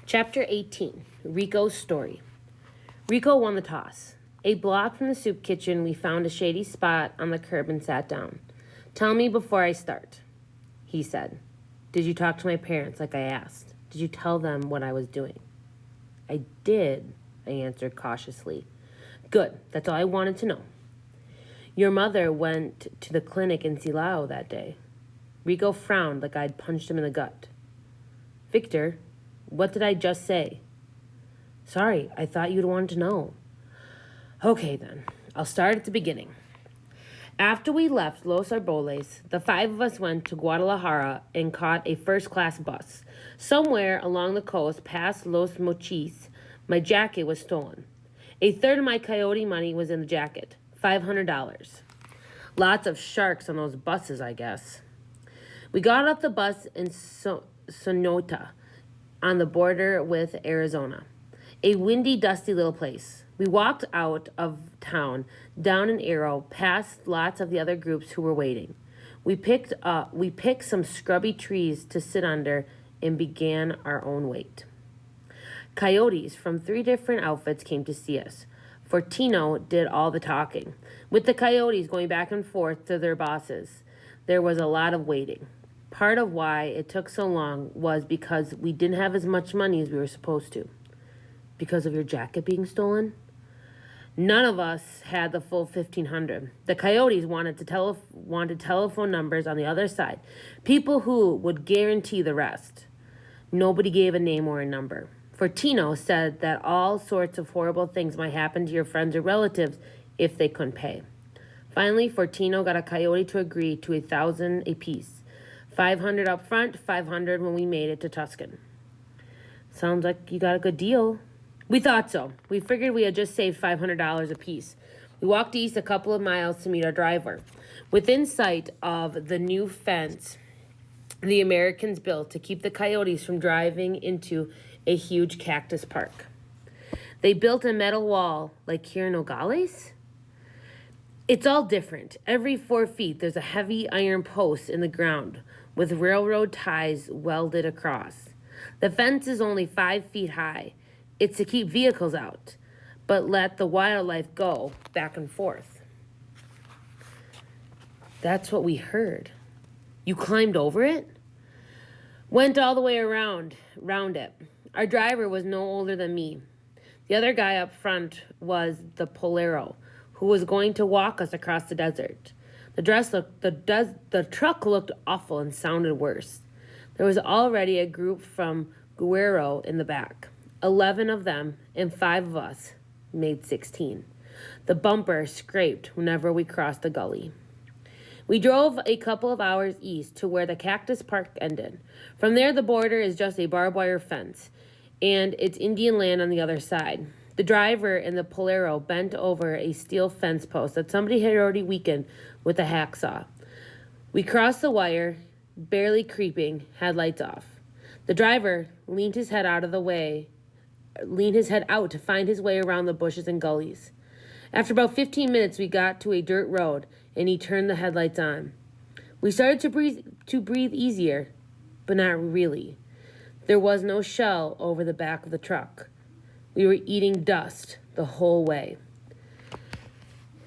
Chapter 18, Rico's Story. Rico won the toss. A block from the soup kitchen, we found a shady spot on the curb and sat down. "Tell me before I start," he said. "Did you talk to my parents like I asked? Did you tell them what I was doing?" "I did," I answered cautiously. "Good, that's all I wanted to know." "Your mother went to the clinic in Silao that day." Rico frowned like I'd punched him in the gut. "Victor, what did I just say?" "Sorry, I thought you'd want to know." "Okay, then. I'll start at the beginning. After we left Los Arboles, the five of us went to Guadalajara and caught a first-class bus. Somewhere along the coast past Los Mochis, my jacket was stolen. A third of my coyote money was in the jacket, $500. Lots of sharks on those buses, I guess. We got off the bus in Sonota, on the border with Arizona. A windy, dusty little place. We walked out of town, down an arrow, past lots of the other groups who were waiting. We picked some scrubby trees to sit under and began our own wait. Coyotes from 3 different outfits came to see us. Fortino did all the talking, with the coyotes going back and forth to their bosses. There was a lot of waiting. Part of why it took so long was because we didn't have as much money as we were supposed to. Because of your jacket being stolen? None of us had the full $1,500. The coyotes wanted telephone numbers on the other side, people who would guarantee the rest. Nobody gave a name or a number. Fortino said that all sorts of horrible things might happen to your friends or relatives if they couldn't pay. Finally, Fortino got a coyote to agree to $1,000 apiece. $500 up front, $500 when we made it to Tuscan. "Sounds like you got a good deal." We thought so. We figured we had just saved $500 apiece. We walked east a couple of miles to meet our driver. Within sight of the new fence the Americans built to keep the coyotes from driving into a huge cactus park. They built a metal wall like here in Nogales? It's all different. Every 4 feet, there's a heavy iron post in the ground with railroad ties welded across. The fence is only 5 feet high. It's to keep vehicles out, but let the wildlife go back and forth. That's what we heard. You climbed over it? Went all the way around it. Our driver was no older than me. The other guy up front was the Polero, who was going to walk us across the desert. The truck looked awful and sounded worse. There was already a group from Guerrero in the back. 11 of them and 5 of us made 16. The bumper scraped whenever we crossed the gully. We drove a couple of hours east to where the cactus park ended. From there, the border is just a barbed wire fence, and it's Indian land on the other side. The driver in the Polero bent over a steel fence post that somebody had already weakened with a hacksaw. We crossed the wire, barely creeping, headlights off. The driver leaned his head out to find his way around the bushes and gullies. After about 15 minutes, we got to a dirt road, and he turned the headlights on. We started to breathe easier, but not really. There was no shell over the back of the truck. We were eating dust the whole way.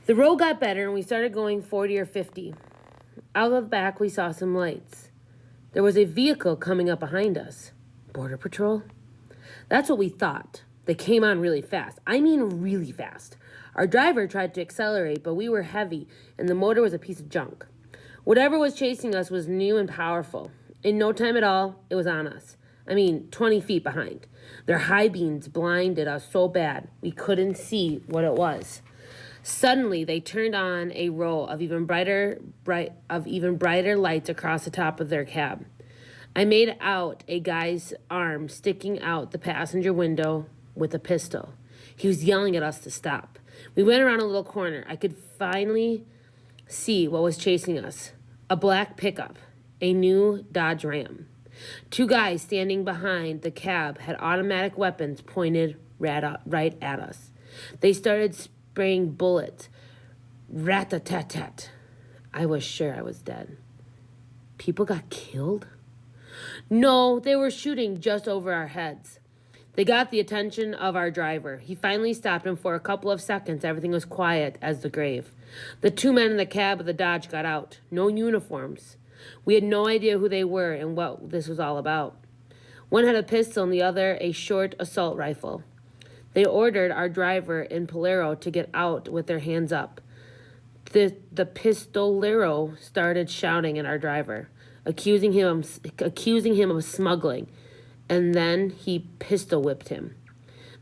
The road got better, and we started going 40 or 50. Out of the back, we saw some lights. There was a vehicle coming up behind us. Border Patrol? That's what we thought. They came on really fast. I mean really fast. Our driver tried to accelerate, but we were heavy, and the motor was a piece of junk. Whatever was chasing us was new and powerful. In no time at all, it was on us. 20 feet behind. Their high beams blinded us so bad we couldn't see what it was. Suddenly, they turned on a row of even brighter lights across the top of their cab. I made out a guy's arm sticking out the passenger window with a pistol. He was yelling at us to stop. We went around a little corner. I could finally see what was chasing us. A black pickup, a new Dodge Ram. 2 guys standing behind the cab had automatic weapons pointed right at us. They started spraying bullets. Rat-a-tat-tat. I was sure I was dead. People got killed? No, they were shooting just over our heads. They got the attention of our driver. He finally stopped, and for a couple of seconds, everything was quiet as the grave. The two men in the cab of the Dodge got out. No uniforms. We had no idea who they were and what this was all about. One had a pistol and the other a short assault rifle. They ordered our driver and Polero to get out with their hands up. The pistolero started shouting at our driver, accusing him of smuggling, and then he pistol whipped him.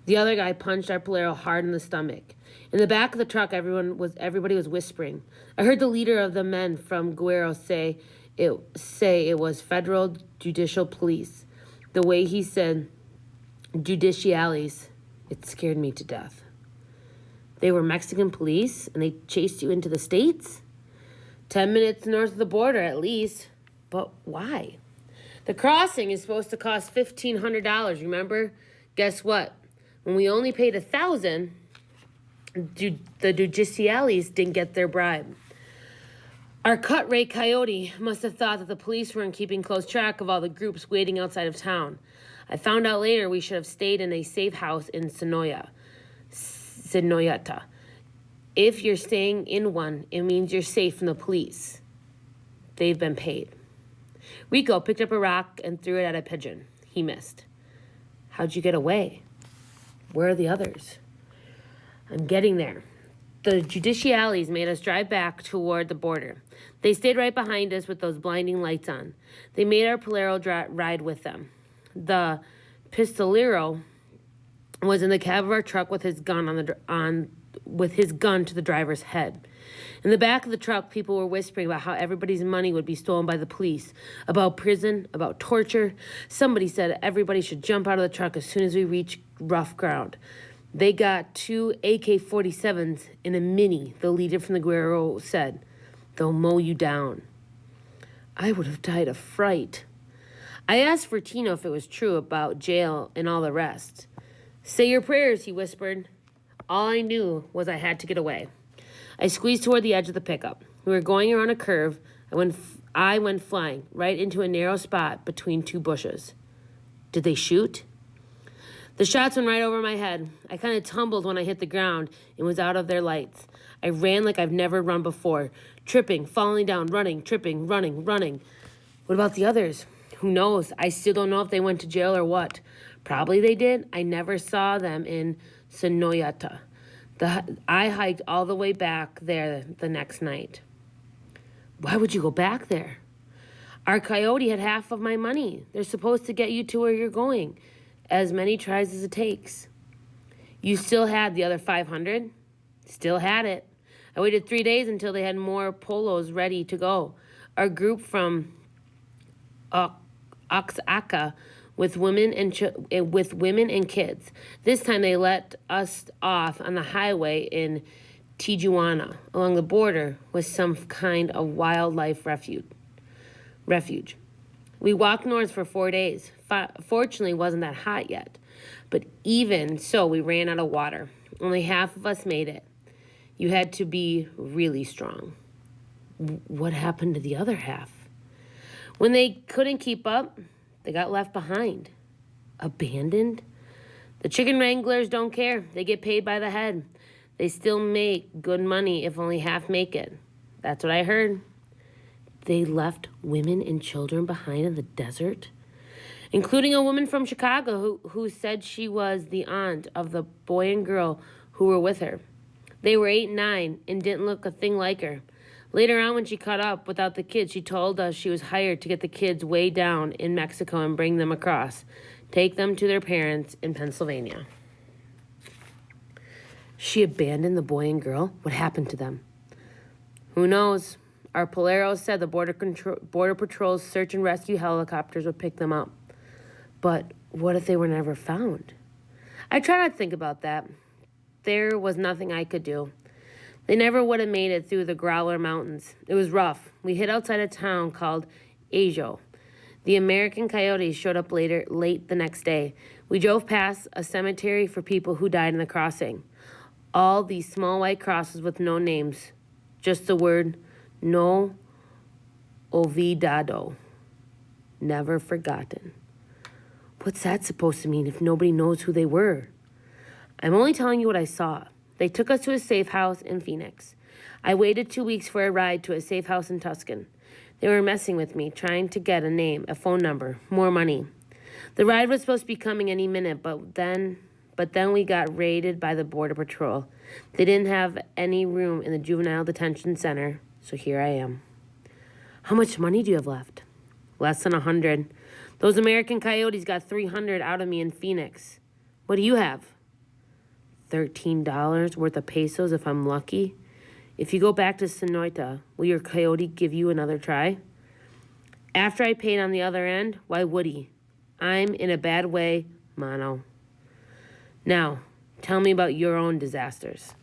The other guy punched our Polero hard in the stomach. In the back of the truck, everybody was whispering. I heard the leader of the men from Guerrero say it was federal judicial police. The way he said judiciales, it scared me to death. They were Mexican police, and they chased you into the States? 10 minutes north of the border, at least. But why? The crossing is supposed to cost $1,500, remember? Guess what? When we only paid $1,000, the judiciales didn't get their bribe. Our cut-rate coyote must have thought that the police weren't keeping close track of all the groups waiting outside of town. I found out later we should have stayed in a safe house in Sonoyata. If you're staying in one, it means you're safe from the police. They've been paid. Rico picked up a rock and threw it at a pigeon. He missed. How'd you get away? Where are the others? I'm getting there. The judiciales made us drive back toward the border. They stayed right behind us with those blinding lights on. They made our Polero ride with them. The pistolero was in the cab of our truck with his gun with his gun to the driver's head. In the back of the truck, people were whispering about how everybody's money would be stolen by the police, about prison, about torture. Somebody said everybody should jump out of the truck as soon as we reach rough ground. They got 2 AK-47s in a Mini, the leader from the Guerrero said. They'll mow you down. I would have died of fright. I asked for Tino if it was true about jail and all the rest. Say your prayers, he whispered. All I knew was I had to get away. I squeezed toward the edge of the pickup. We were going around a curve. I went flying right into a narrow spot between two bushes. Did they shoot? The shots went right over my head. I kind of tumbled when I hit the ground and was out of their lights. I ran like I've never run before, tripping, falling down, running, tripping, running. What about the others? Who knows? I still don't know if they went to jail or what. Probably they did. I never saw them in Sonoyata. I hiked all the way back there the next night. Why would you go back there? Our coyote had half of my money. They're supposed to get you to where you're going. As many tries as it takes. You still had the other 500? Still had it. I waited 3 days until they had more polos ready to go. Our group from Oaxaca with women and kids. This time they let us off on the highway in Tijuana, along the border with some kind of wildlife refuge. We walked north for 4 days. Fortunately, it wasn't that hot yet. But even so, we ran out of water. Only half of us made it. You had to be really strong. What happened to the other half? When they couldn't keep up, they got left behind. Abandoned? The chicken wranglers don't care. They get paid by the head. They still make good money if only half make it. That's what I heard. They left women and children behind in the desert, including a woman from Chicago who said she was the aunt of the boy and girl who were with her. They were 8 and 9 and didn't look a thing like her. Later on, when she caught up without the kids, she told us she was hired to get the kids way down in Mexico and bring them across, take them to their parents in Pennsylvania. She abandoned the boy and girl? What happened to them? Who knows? Our Polero said the Border Patrol's search and rescue helicopters would pick them up. But what if they were never found? I tried not to think about that. There was nothing I could do. They never would have made it through the Growler Mountains. It was rough. We hid outside a town called Ajo. The American coyotes showed up late the next day. We drove past a cemetery for people who died in the crossing. All these small white crosses with no names. Just the word, no olvidado. Never forgotten. What's that supposed to mean if nobody knows who they were? I'm only telling you what I saw. They took us to a safe house in Phoenix. I waited 2 weeks for a ride to a safe house in Tuscan. They were messing with me, trying to get a name, a phone number, more money. The ride was supposed to be coming any minute, but then we got raided by the Border Patrol. They didn't have any room in the juvenile detention center, so here I am. How much money do you have left? Less than 100. Those American coyotes got 300 out of me in Phoenix. What do you have? $13 worth of pesos if I'm lucky. If you go back to Sonoita, will your coyote give you another try? After I paid on the other end, why would he? I'm in a bad way, Mono. Now, tell me about your own disasters.